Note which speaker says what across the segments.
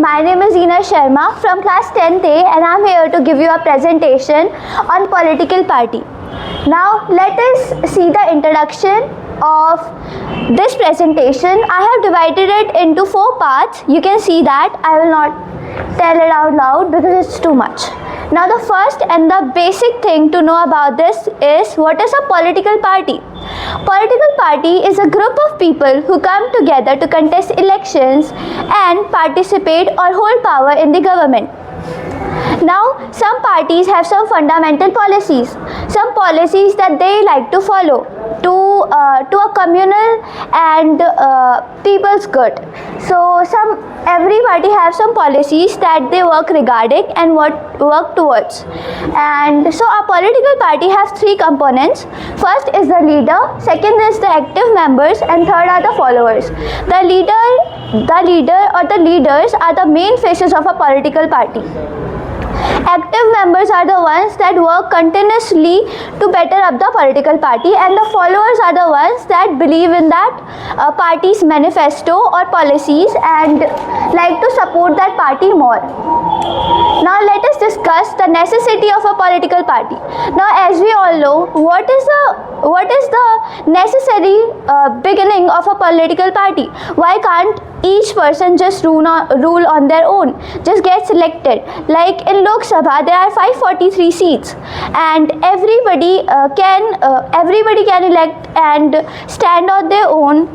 Speaker 1: My name is Ina Sharma from class 10th A and I am here to give you a presentation on political party. Now let us see the introduction of this presentation. I have divided it into 4 parts. You can see that. I will not tell it out loud because it's too much. Now the first and the basic thing to know about this is what is a political party. Political party is a group of people who come together to contest elections and participate or hold power in the government. Now, some parties have some fundamental policies, some policies that they like to follow to a communal and people's good. So, every party have some policies that they work regarding and work towards. And so, a political party has 3 components. First is the leader, second is the active members, and third are the followers. The leader or the leaders are the main faces of a political party. Active members are the ones that work continuously to better up the political party, and the followers are the ones that believe in that party's manifesto or policies and like to support that party more. Now let us discuss the necessity of a political party. Now as we all know, what is the necessary beginning of a political party? Why can't each person just rule on their own, just get selected? Like in Lok Sabha there are 543 seats and everybody can elect and stand on their own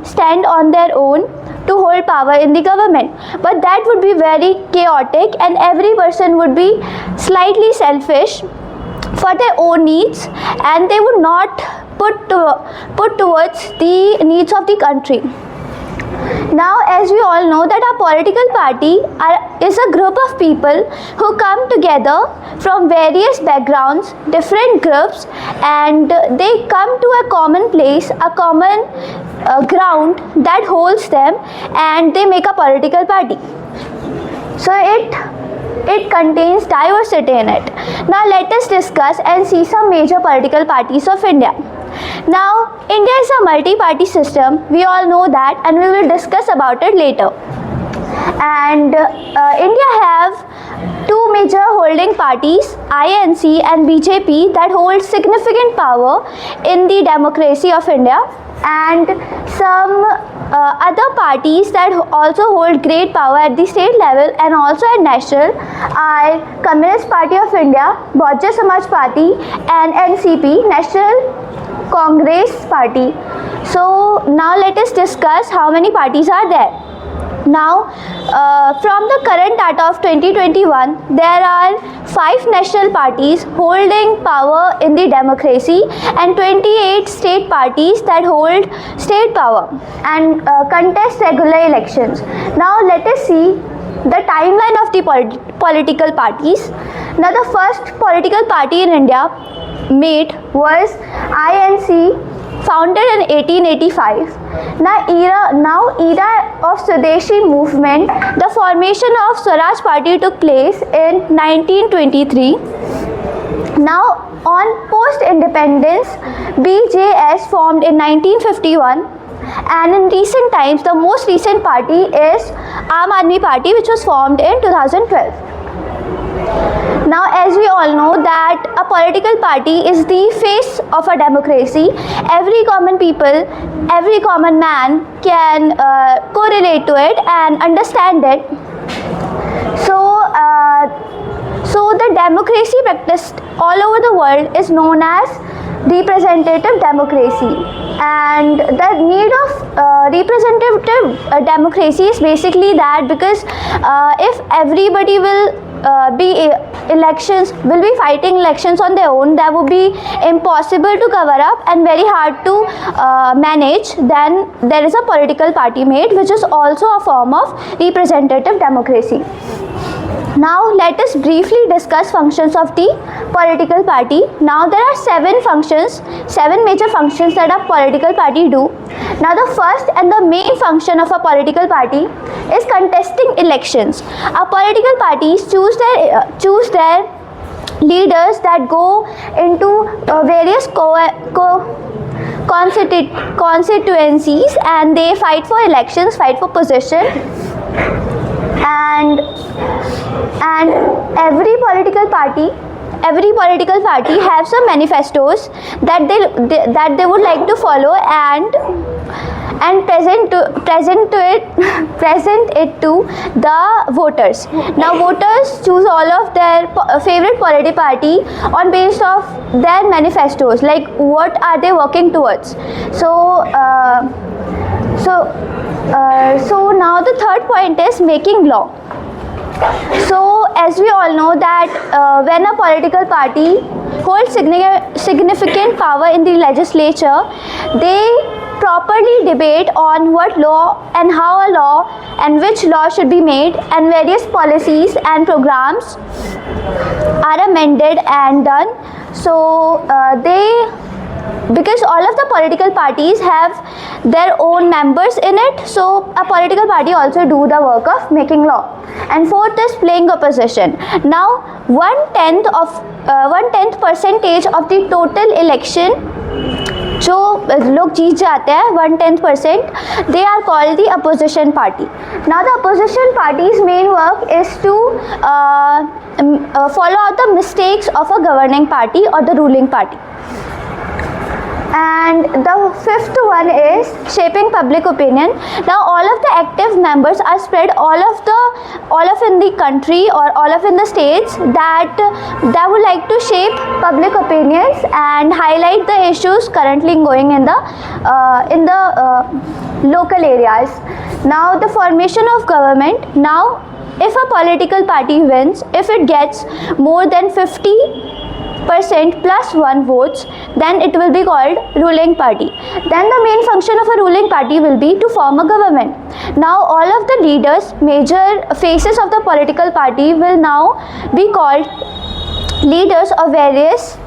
Speaker 1: to hold power in the government, but that would be very chaotic and every person would be slightly selfish for their own needs and they would not put towards the needs of the country. Now as we all know that a political party is a group of people who come together from various backgrounds, different groups, and they come to a common place, a common ground that holds them, and they make a political party. So it contains diversity in it. Now let us discuss and see some major political parties of India. Now, India is a multi-party system. We all know that and we will discuss about it later. And India have 2 major holding parties, INC and BJP, that hold significant power in the democracy of India, and some other parties that also hold great power at the state level and also at national are Communist Party of India, Bahujan Samaj Party, and NCP, National Congress Party. So now let us discuss how many parties are there. Now from the current data of 2021, there are 5 national parties holding power in the democracy and 28 state parties that hold state power and contest regular elections. Now let us see the timeline of the political parties. Now the first political party in India made was INC, founded in 1885. Now era of Swadeshi movement, the formation of Swaraj Party took place in 1923. Now on post-independence, BJS formed in 1951. And in recent times, the most recent party is Aam Aadmi Party, which was formed in 2012. Now as we all know that a political party is the face of a democracy. Every common people, every common man can correlate to it and understand it. So the democracy practiced all over the world is known as representative democracy, and the need of representative democracy is basically that because if everybody will be fighting elections on their own, that would be impossible to cover up and very hard to manage. Then there is a political party made, which is also a form of representative democracy. Now let us briefly discuss functions of the political party. Now there are 7 major functions that a political party do. Now the first and the main function of a political party is contesting elections. A political parties choose their leaders that go into various constituencies and they fight for elections, fight for position. And and every political party have some manifestos that they would like to follow and present it to the voters. Now voters choose all of their favorite political party on base of their manifestos, like what are they working towards. So now the third point is making law. So as we all know that when a political party holds significant power in the legislature, they properly debate on what law and how a law and which law should be made, and various policies and programs are amended and done. So because all of the political parties have their own members in it, so a political party also do the work of making law. And fourth is playing opposition. Now 1/10 percentage of the total election जो लोग जीत जाते हैं 1/10%, they are called the opposition party. Now the opposition party's main work is to follow out the mistakes of a governing party or the ruling party. And the fifth one is shaping public opinion. Now all of the active members are spread all of in the country or all of in the states that would like to shape public opinions and highlight the issues currently going in the local areas. Now the formation of government. Now if a political party wins, if it gets more than 50% plus 1 votes, then it will be called ruling party. Then the main function of a ruling party will be to form a government. Now all of the leaders, major faces of the political party will now be called leaders of various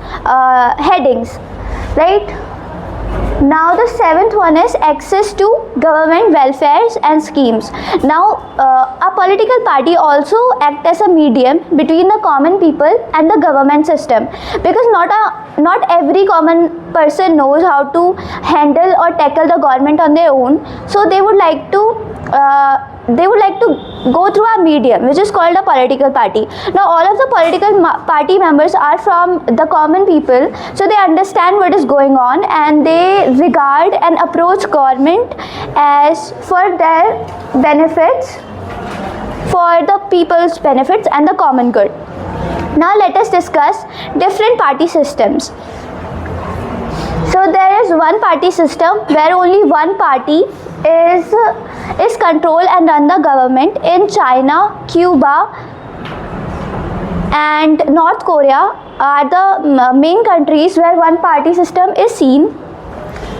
Speaker 1: headings, right? Now the seventh one is access to government welfares and schemes. Now a political party also act as a medium between the common people and the government system, because not every common person knows how to handle or tackle the government on their own. So they would like to go through a medium which is called a political party. Now all of the political party members are from the common people, so they understand what is going on and they regard and approach government as for their benefits, for the people's benefits and the common good. Now let us discuss different party systems. So there is one party system where only one party is control and run the government. In China, Cuba and North Korea are the main countries where one party system is seen.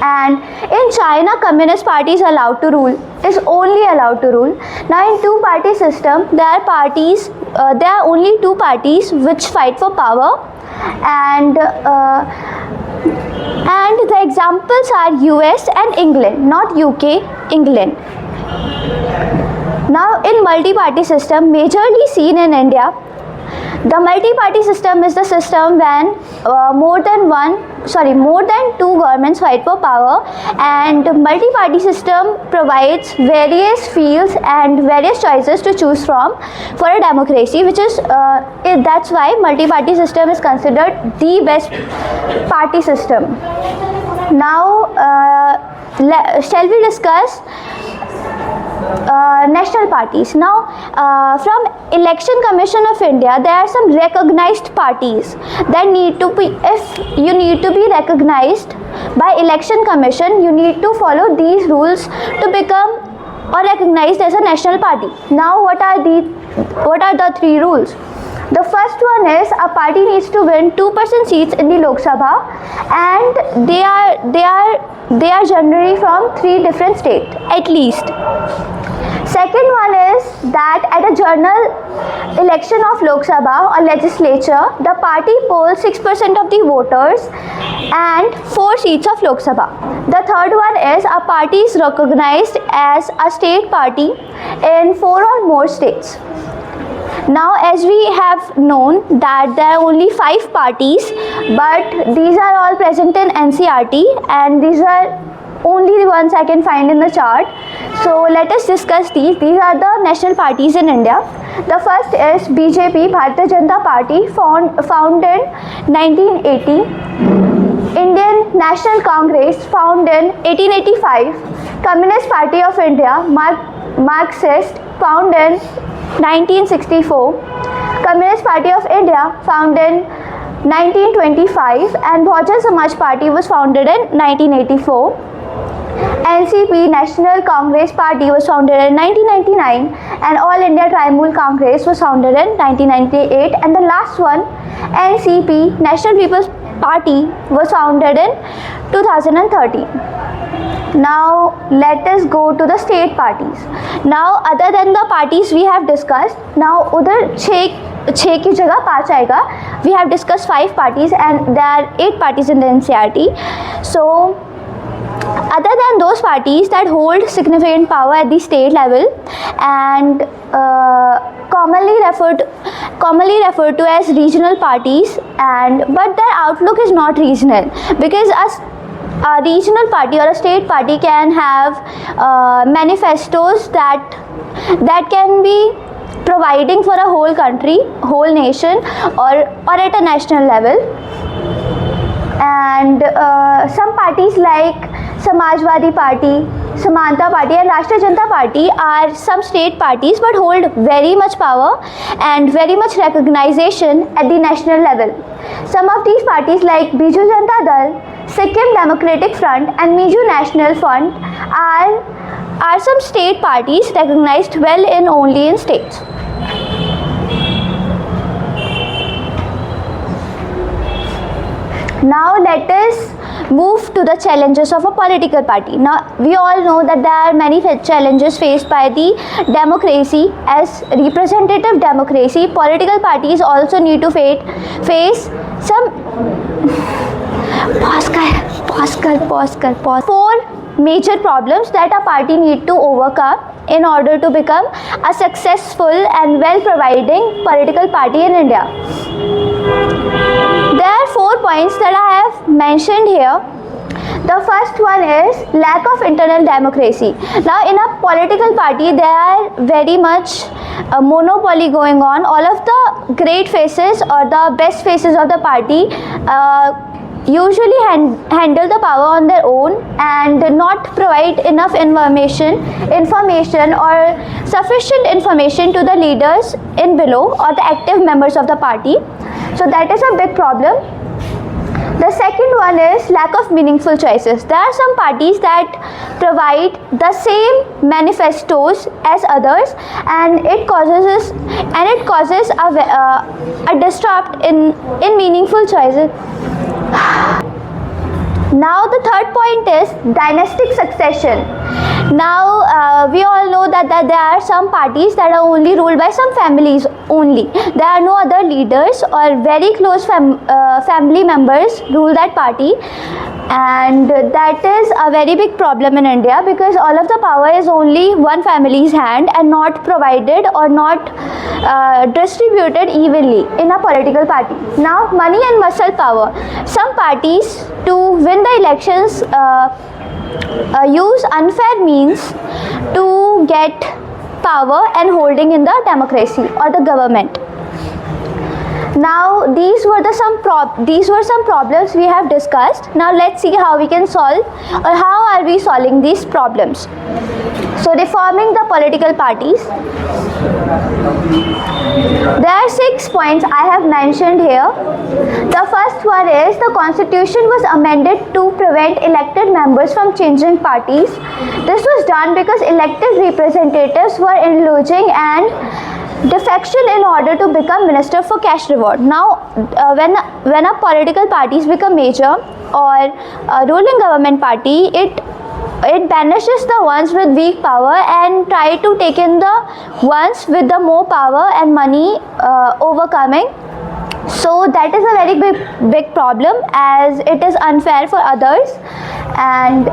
Speaker 1: And in China, Communist Party is allowed to rule, is only allowed to rule. Now in two party system, there are only two parties which fight for power, and the examples are US and England, not UK, England. Now in multi-party system, majorly seen in India, the multi-party system is the system when more than two governments fight for power, and multi-party system provides various fields and various choices to choose from for a democracy, which is that's why multi-party system is considered the best party system. Now shall we discuss national parties. Now from Election Commission of India, there are some recognized parties that need to be, if you need to be recognized by Election Commission, you need to follow these rules to become or recognized as a national party. Now what are the three rules? The first one is a party needs to win 2% seats in the Lok Sabha, and they are generally from 3 different states at least. Second one is that at a general election of Lok Sabha or legislature, the party polls 6% of the voters and 4 seats of Lok Sabha. The third one is a party is recognized as a state party in 4 or more states. Now as we have known that there are only 5 parties, but these are all present in NCERT, and these are only the ones I can find in the chart. So let us discuss these. These are the national parties in India. The first is BJP, Bharatiya Janata Party, founded 1980. Indian National Congress, founded in 1885. Communist Party of India, Marxist, founded in 1964. Communist Party of India, founded 1925, and Bahujan Samaj Party was founded in 1984. NCP, National Congress Party, was founded in 1999, and All India Trinamool Congress was founded in 1998, and the last one, NCP, National People's Party, was founded in 2013. Now let us go to the state parties. Now other than the parties we have discussed, now उधर छः की जगह 5 आएगा. We have discussed 5 parties and there are 8 parties in the NCERT. So other than those parties that hold significant power at the state level and commonly referred to as regional parties, but their outlook is not regional, because a regional party or a state party can have manifestos that can be providing for a whole country, whole nation, or at a national level. And some parties like Samajwadi Party, Samanta Party and Rashtriya Janata Party are some state parties but hold very much power and very much recognition at the national level. Some of these parties like Biju Janata Dal, Sikkim Democratic Front and Miju National Front are some state parties recognized well only in states. Now let us move to the challenges of a political party. Now we all know that there are many challenges faced by the democracy. As representative democracy, political parties also need to face some four major problems that a party need to overcome in order to become a successful and well providing political party in India. There are 4 points that I have mentioned here. The first one is lack of internal democracy. Now in a political party there are very much a monopoly going on. All of the great faces or the best faces of the party usually handle the power on their own and not provide enough information or sufficient information to the leaders in below or the active members of the party. So that is a big problem. The second one is lack of meaningful choices. There are some parties that provide the same manifestos as others, and it causes a disrupt in meaningful choices. Now the third point is dynastic succession. Now we all know that there are some parties that are only ruled by some families only. There are no other leaders or very close family members rule that party, and that is a very big problem in India, because all of the power is only one family's hand and not provided or not distributed evenly in a political party. Now money and muscle power. Some parties, to win the elections, use unfair means to get power and holding in the democracy or the government. Now these were some problems we have discussed. Now let's see how we can solve, or how are we solving these problems. So reforming the political parties. There are 6 points I have mentioned here. The first one is the constitution was amended to prevent elected members from changing parties. This was done because elected representatives were engaging and defection in order to become minister for cash reward. Now when a political parties become major or a ruling government party, it banishes the ones with weak power and try to take in the ones with the more power and money overcoming. So that is a very big problem, as it is unfair for others. And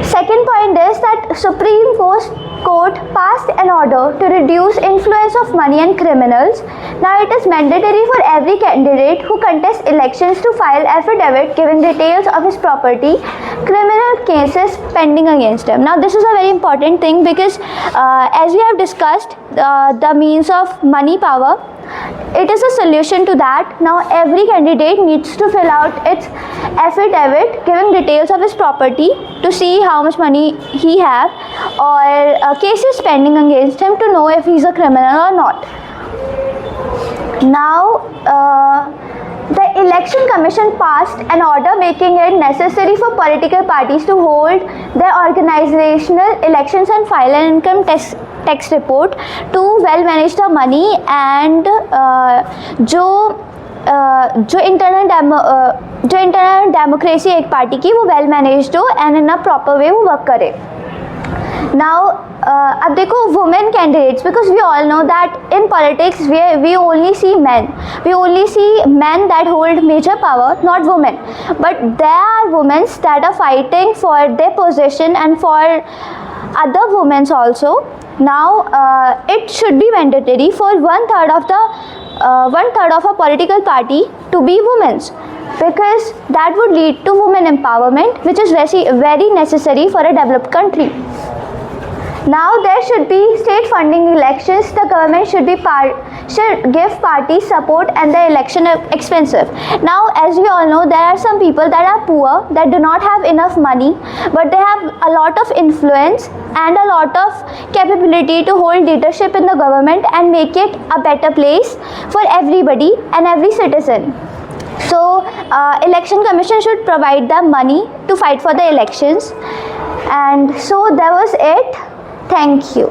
Speaker 1: second point is that Supreme Court court passed an order to reduce influence of money and criminals. Now it is mandatory for every candidate who contests elections to file affidavit giving details of his property, criminal cases pending against him. Now this is a very important thing because as we have discussed the means of money power, it is a solution to that. Now every candidate needs to fill out its affidavit giving details of his property to see how much money he have or cases pending against him to know if he's a criminal or not. Now the Election Commission passed an order making it necessary for political parties to hold their organizational elections and file an income tax report to well manage the money and जो internal democracy एक party की वो well managed हो and in a proper way वो work करे. Now अब देखो women candidates, because we all know that in politics we only see man that hold major power, not women, but there are womens that are fighting for their position and for other women also. Now it should be mandatory for one third of a political party to be women, because that would lead to women empowerment, which is very necessary for a developed country. Now there should be state funding elections. The government should give parties support and the election expensive. Now as we all know, there are some people that are poor, that do not have enough money, but they have a lot of influence and a lot of capability to hold leadership in the government and make it a better place for everybody and every citizen. So Election Commission should provide them money to fight for the elections. And so that was it. Thank you.